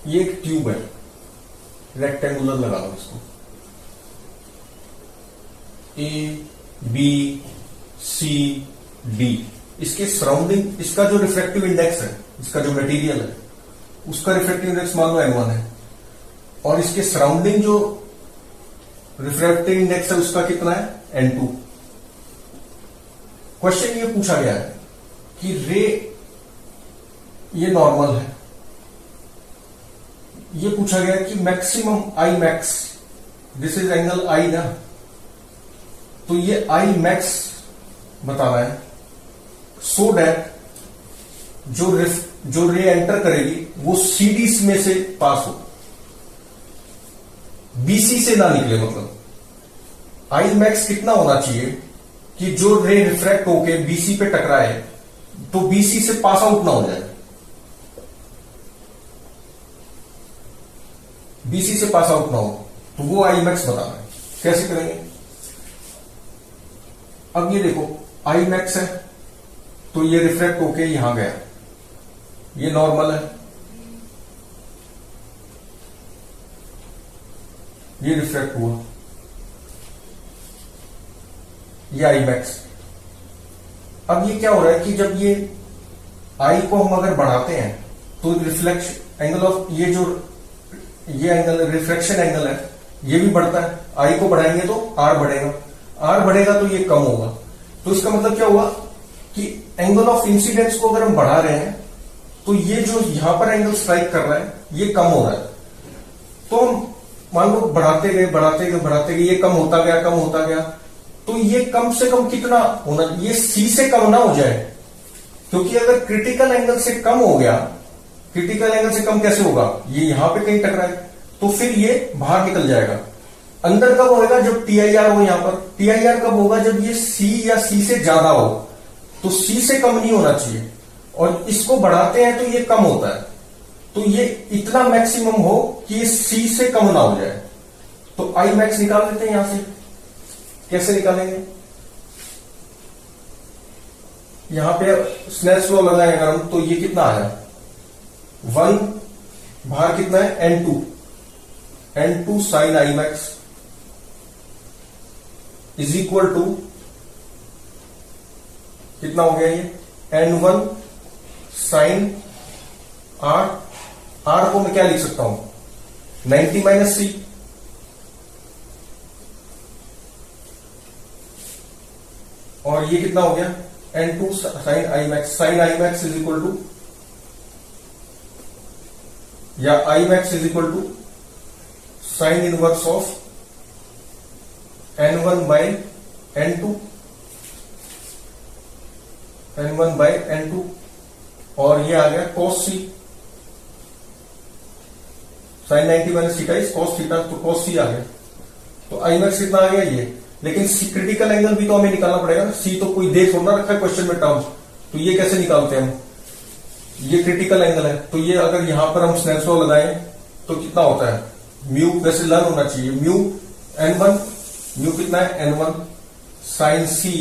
ये एक ट्यूब है, रेक्टेंगुलर लगा लो इसको, ए बी सी डी। इसके सराउंडिंग, इसका जो रिफ्रैक्टिव इंडेक्स है, इसका जो मटेरियल है उसका रिफ्रैक्टिव इंडेक्स मान लो n1 है, और इसके सराउंडिंग जो रिफ्रैक्टिव इंडेक्स है उसका कितना है n2। क्वेश्चन ये पूछा गया है कि रे ये नॉर्मल है, ये पूछा गया कि maximum i max, this is angle i ना, तो ये आई मैक्स बताना है सो डैट जो रे एंटर करेगी वो सीडी में से पास हो, बीसी से ना निकले। मतलब आई मैक्स कितना होना चाहिए कि जो रे रिफ्रैक्ट होके बीसी पे टकराए तो बीसी से पास आउट ना हो जाए, बीसी से पास आउट ना हो, तो वो आई मैक्स बताना है। कैसे करेंगे? अब ये देखो आई मैक्स है तो ये रिफ्रैक्ट होके यहां गया, ये नॉर्मल है, ये रिफ्रैक्ट हुआ, ये आई मैक्स। अब ये क्या हो रहा है कि जब ये आई को हम अगर बढ़ाते हैं तो रिफ्लेक्शन एंगल ऑफ ये एंगल रिफ्रैक्शन एंगल है ये भी बढ़ता है, आई को बढ़ाएंगे तो आर बढ़ेगा, आर बढ़ेगा तो ये कम होगा। तो इसका मतलब क्या हुआ कि एंगल ऑफ इंसिडेंस को अगर हम बढ़ा रहे हैं तो ये जो यहां पर एंगल स्ट्राइक कर रहा है ये कम हो रहा है। तो हम मान लो बढ़ाते गए ये कम होता गया, तो ये कम से कम कितना होना, ये सी से कम ना हो जाए, क्योंकि अगर क्रिटिकल एंगल से कम हो गया, क्रिटिकल एंगल से कम कैसे होगा, ये यहां पे कहीं टकराए तो फिर ये बाहर निकल जाएगा। अंदर कब होगा? जब टीआईआर हो, यहां पर टीआईआर कब होगा? जब ये सी या सी से ज्यादा हो, तो सी से कम नहीं होना चाहिए, और इसको बढ़ाते हैं तो ये कम होता है, तो ये इतना मैक्सिमम हो कि ये सी से कम ना हो जाए। तो आई मैक्स निकाल लेते हैं यहां से। कैसे निकालेंगे? यहां पे स्नेल्स लॉ लगाएंगे अगर हम, तो ये कितना आया 1, बाहर कितना है n2 sine i max is equal to कितना हो गया ये n1 साइन आर को मैं क्या लिख सकता हूं 90 माइनस सी, और ये कितना हो गया n2 sine i max is equal to, या i max is equal to sine inverse of n1 by n2, और ये आ गया cos c, sine 90 minus theta is cos थीटा, तो cos c आ गया। तो आई मैक्स कितना आ गया ये, लेकिन क्रिटिकल एंगल भी तो हमें निकालना पड़ेगा ना, सी तो कोई दे छोड़ना रखा है क्वेश्चन में टर्म्स, तो ये कैसे निकालते हैं हम? ये क्रिटिकल एंगल है, तो ये अगर यहां पर हम स्नेल्स लॉ लगाएं तो कितना होता है म्यू, वैसे लर्न होना चाहिए, म्यू n1, म्यू कितना है n1 sine C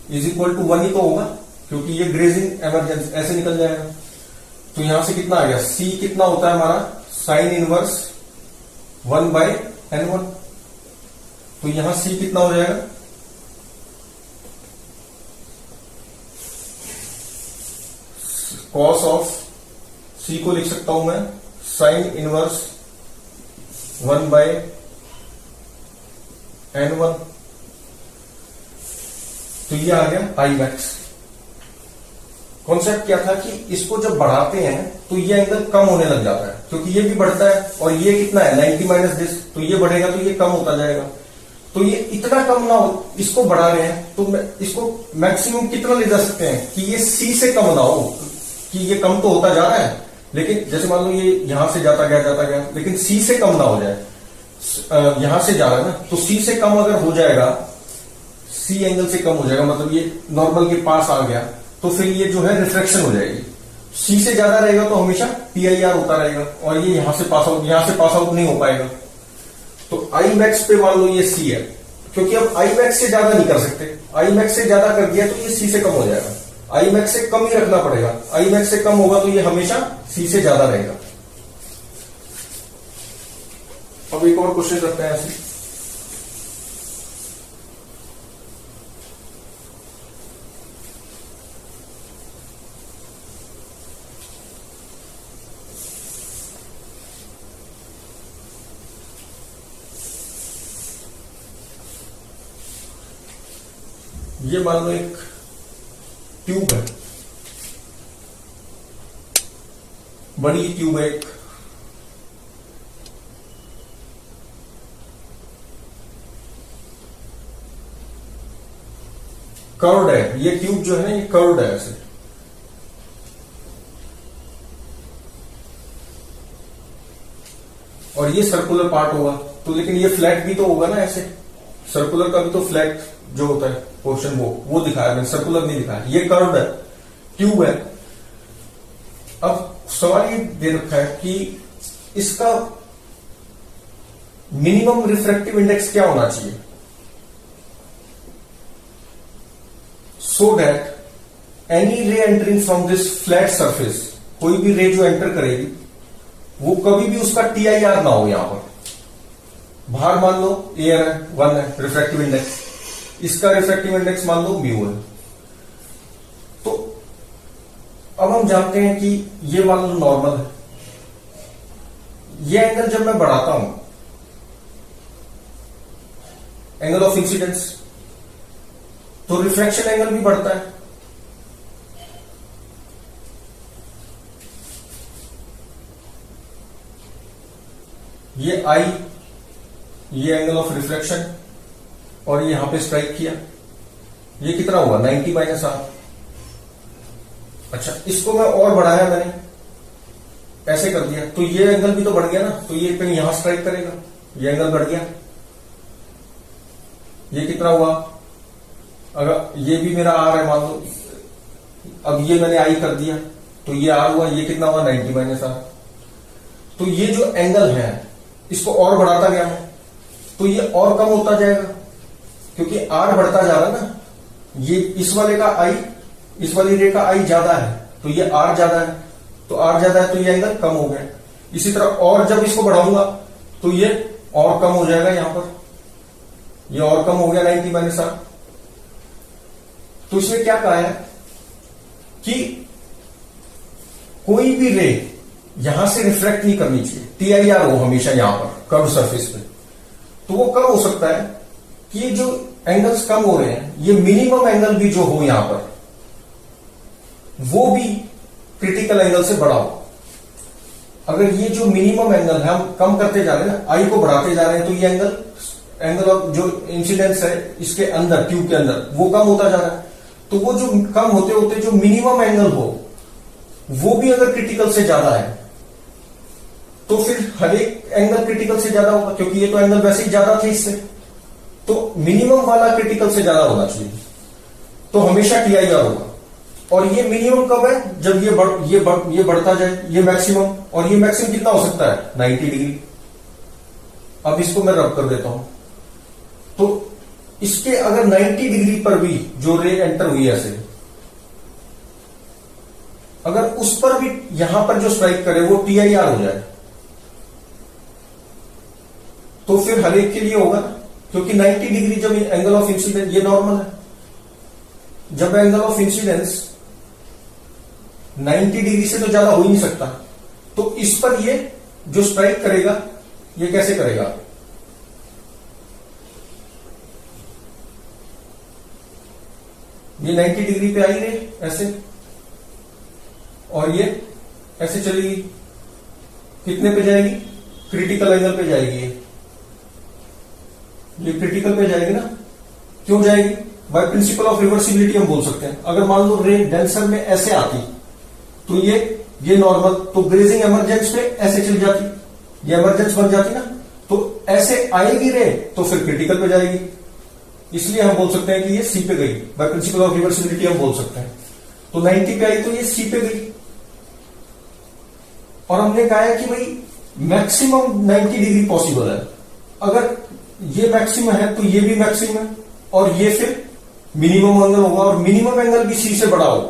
is equal to 1 ही तो होगा, क्योंकि ये ग्रेजिंग एमरजेंसी ऐसे निकल जाएगा। तो यहां से कितना आ गया, सी कितना होता है हमारा साइन इनवर्स 1 बाय n1, तो यहां सी कितना हो जाएगा कॉस ऑफ सी को लिख सकता हूं मैं साइन इनवर्स 1 बाय n1, तो ये आ गया आई मैक्स। कॉन्सेप्ट क्या था कि इसको जब बढ़ाते हैं तो ये एंगल कम होने लग जाता है, क्योंकि ये भी बढ़ता है, और ये कितना है 90 माइनस दिस, तो ये बढ़ेगा तो ये कम होता जाएगा। तो ये इतना कम ना हो, इसको बढ़ा रहे हैं तो इसको मैक्सिमम कितना ले जा सकते हैं कि ये सी से कम ना हो, कि ये कम तो होता जा रहा है, लेकिन जैसे मान लो ये यहां से जाता गया, लेकिन सी से कम ना हो जाए, यहां से जा रहा है ना, तो सी से कम अगर हो जाएगा, सी एंगल से कम हो जाएगा, मतलब ये नॉर्मल के पास आ गया, तो फिर ये जो है रिफ्लेक्शन हो जाएगी। सी से ज्यादा रहेगा तो हमेशा पीआईआर होता रहेगा, और ये यहां से पास आउट नहीं हो पाएगा। तो आई मैक्स पे मान लो ये सी है, क्योंकि अब आई मैक्स से ज्यादा नहीं कर सकते, आई मैक्स से ज्यादा कर दिया तो ये सी से कम हो जाएगा, आई मैक्स से कम ही रखना पड़ेगा, आई मैक्स से कम होगा तो ये हमेशा सी से ज्यादा रहेगा। अब एक और क्वेश्चन करते हैं ऐसे। ये मान लो एक ट्यूब है, बड़ी ट्यूब है एक, कर्व्ड है। ये ट्यूब जो है ना, ये कर्व्ड है ऐसे, और ये सर्कुलर पार्ट होगा। तो लेकिन ये फ्लैट भी तो होगा ना ऐसे, सर्कुलर का भी तो फ्लैट जो होता है पोर्शन, वो दिखाया मैंने, सर्कुलर नहीं दिखाया। ये कर्व्ड है, ट्यूब है। अब सवाल ये दे रखा है कि इसका मिनिमम रिफ्रैक्टिव इंडेक्स क्या होना चाहिए, so that any ray entering from this flat surface, कोई भी रे जो एंटर करेगी वो कभी भी उसका TIR ना हो। यहां पर बाहर मान लो एयर है, 1 है रिफ्रैक्टिव इंडेक्स, इसका रिफ्रैक्टिव इंडेक्स मान लो म्यू है। तो अब हम जानते हैं कि ये मान लो नॉर्मल है, ये एंगल जब मैं बढ़ाता हूं, एंगल ऑफ इंसिडेंस, तो रिफ्रैक्शन एंगल भी बढ़ता है। ये आई, ये एंगल ऑफ रिफ्लेक्शन, और ये यहां पे स्ट्राइक किया, ये कितना हुआ 90 माइनस आर। अच्छा, इसको मैं और बढ़ाया, मैंने ऐसे कर दिया, तो ये एंगल भी तो बढ़ गया ना, तो ये कहीं यहां स्ट्राइक करेगा, ये एंगल बढ़ गया। ये कितना हुआ, अगर ये भी मेरा आर है मान लो, अब ये मैंने आई कर दिया, तो ये आर हुआ, ये कितना हुआ 90 माइनस आर। तो ये जो एंगल है इसको और बढ़ाता गया मैं, तो ये और कम होता जाएगा, क्योंकि आर बढ़ता जा रहा है ना। ये इस वाले का आई, इस वाली रे का आई ज्यादा है, तो ये आर ज्यादा है, तो आर ज्यादा है तो ये एंगल कम हो गया। इसी तरह और जब इसको बढ़ाऊंगा तो ये और कम हो जाएगा, यहां पर ये और कम हो गया 90 माइनस आर। तो इसमें क्या कहा है कि कोई भी रे यहां से रिफ्लेक्ट नहीं करनी चाहिए, TIR हो हमेशा यहां पर कर्व सरफेस पे। तो वो कब हो सकता है कि ये जो एंगल्स कम हो रहे हैं, ये मिनिमम एंगल भी जो हो यहां पर, वो भी क्रिटिकल एंगल से बड़ा हो। अगर ये जो मिनिमम एंगल है हम कम करते जा रहे हैं ना, आई को बढ़ाते जा रहे हैं, तो ये एंगल ऑफ जो इंसिडेंस है इसके अंदर, ट्यूब के अंदर, वो कम होता जा रहा है। तो वो जो कम होते होते जो मिनिमम एंगल हो, वो भी अगर क्रिटिकल से ज्यादा है, तो फिर हर एक एंगल क्रिटिकल से ज्यादा होगा, क्योंकि ये तो एंगल वैसे ही ज्यादा थे इससे। तो मिनिमम वाला क्रिटिकल से ज्यादा होना चाहिए, तो हमेशा TIR होगा। और ये मिनिमम कब है, जब ये बढ़ता जाए, ये मैक्सिमम, और ये मैक्सिमम कितना हो सकता है 90 डिग्री। अब इसको मैं रब कर देता हूं, तो इसके अगर 90 डिग्री पर भी जो रे एंटर हुई ऐसे, अगर उस पर भी यहां पर जो स्ट्राइक करे वो TIR हो जाए, तो फिर हर एक के लिए होगा, क्योंकि 90 डिग्री जब एंगल ऑफ इंसिडेंस, ये नॉर्मल है, जब एंगल ऑफ इंसिडेंस 90 डिग्री से तो ज्यादा हो ही नहीं सकता, तो इस पर ये जो स्ट्राइक करेगा, ये कैसे करेगा, ये 90 डिग्री पे आई रे ऐसे, और ये ऐसे चलेगी, कितने पे जाएगी, क्रिटिकल एंगल पे जाएगी, ये क्रिटिकल पे जाएगी ना। क्यों जाएगी, बाय प्रिंसिपल ऑफ रिवर्सिबिलिटी हम बोल सकते हैं। अगर मान लो रे डेंसर में ऐसे आती, तो ये नॉर्मल, तो ग्रेजिंग एमरजेंस पे ऐसे चली जाती, ये एमरजेंस बन जाती ना, तो ऐसे आएगी रे, तो फिर क्रिटिकल पे जाएगी। इसलिए हम बोल सकते हैं कि ये सी पे गई, बाय प्रिंसिपल ऑफ रिवर्सिबिलिटी हम बोल सकते हैं। तो 90 पे आई तो ये सी पे गई, और हमने कहा है कि भाई मैक्सिमम 90 डिग्री पॉसिबल है। अगर ये मैक्सिमम है तो ये भी मैक्सिमम है, और ये फिर मिनिमम एंगल होगा, और मिनिमम एंगल भी सी से बड़ा हो,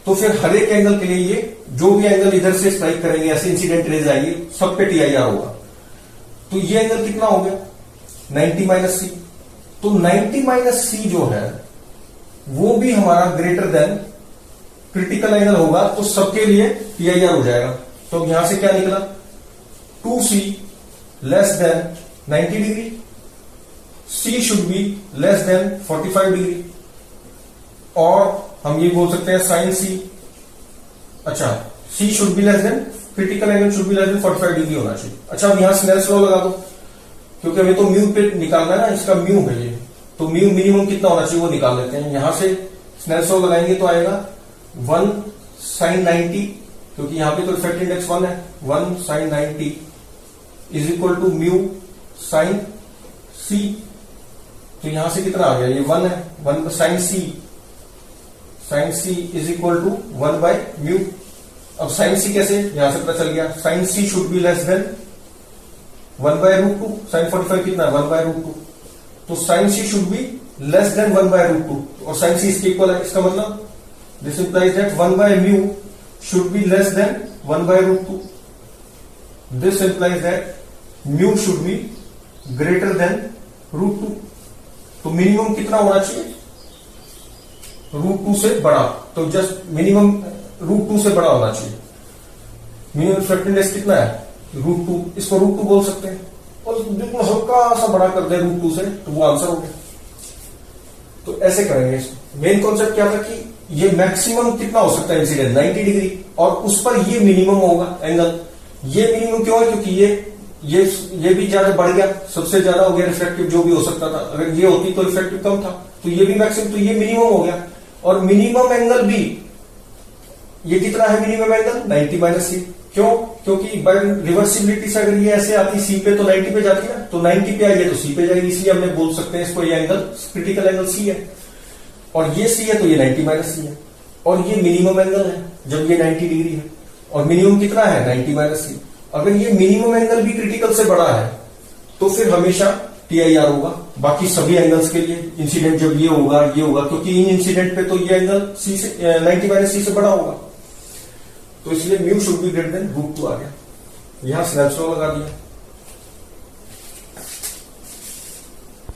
तो फिर हर एक एंगल के लिए ये जो भी एंगल इधर से स्ट्राइक करेंगे, ऐसे इंसिडेंट रेज आएगी, सब पे TIR होगा। तो ये एंगल कितना हो गया 90 माइनस सी। तो 90 माइनस सी जो है वो भी हमारा ग्रेटर देन क्रिटिकल एंगल होगा, तो सबके लिए PIR हो जाएगा। तो यहां से क्या निकला 2C less than 90 degree, C should be less then 45 degree, और हम ये बोल सकते हैं साइन C, अच्छा C should be less than critical angle should be less then 45 degree होना चाहिए। अच्छा अब यहां स्नेल्स लॉ लगा दो, क्योंकि हमें तो म्यू पे निकालना है ना, इसका म्यू है ये, तो म्यू मिनिमम कितना होना चाहिए वो निकाल लेते हैं। यहां से स्नेल्स लॉ लगाएंगे तो आएगा 1 साइन 90, क्योंकि यहां पे तो रिफ्रैक्टिव इंडेक्स 1 है, 1 sine 90 is equal to mu sine C। तो यहां से कितना आ गया, ये 1 है, 1 sine C is equal to 1 by mu. अब साइन C कैसे, यहां से पता चल गया sine C should be less than 1 by root 2, sine 45 कितना है 1 बाय रूट 2, तो sine C should be less than 1 by root 2, और साइन C इसके इक्वल है। इसका मतलब this implies that 1 by mu should be less than 1 by root 2, this implies that mu should be greater than root 2। तो minimum कितना होना चाहिए, root 2 से बड़ा, तो जस्ट मिनिमम रूट 2 से बड़ा होना चाहिए। मिनिमम रिफ्रैक्टिव इंडेक्स कितना है रूट 2, इसको रूट 2 बोल सकते हैं, और बिल्कुल हल्का सा बड़ा कर दे रूट 2 से, तो वो आंसर हो गया। तो ऐसे करेंगे। मेन कॉन्सेप्ट क्या था कि ये मैक्सिमम कितना हो सकता है इंसिडेंट 90 डिग्री, और उस पर ये मिनिमम होगा एंगल। ये मिनिमम क्यों है, क्योंकि ये भी ज्यादा बढ़ गया, सबसे ज्यादा हो गया रिफ्रैक्टिव जो भी हो सकता था। अगर ये होती तो रिफ्रैक्टिव कम था, तो ये भी मैक्सिमम, तो ये मिनिमम हो गया। और मिनिमम एंगल भी ये कितना है मिनिमम एंगल 90 माइनस सी। क्यों, क्योंकि बाय रिवर्सिबिलिटी से अगर ये ऐसे आती सी पे तो 90 पे जाती है ना, तो 90 पे आई है तो सी पे जाएगी, इसलिए हमने बोल सकते हैं इसको ये एंगल क्रिटिकल एंगल सी है, और ये सी है तो ये 90 माइनस सी है, और ये मिनिमम एंगल है जब ये 90 डिग्री है, और मिनिमम कितना है 90 माइनस सी। अगर ये मिनिमम एंगल भी क्रिटिकल से बड़ा है तो फिर हमेशा PIR होगा, बाकी सभी एंगल्स के लिए इंसिडेंट जब ये होगा, क्योंकि इन इंसिडेंट पे तो ये एंगल सी से 90 माइनस सी से बड़ा होगा, तो इसलिए mu should be greater than root 2 आ गया। यहां स्नेल्स लॉ लगा दिया।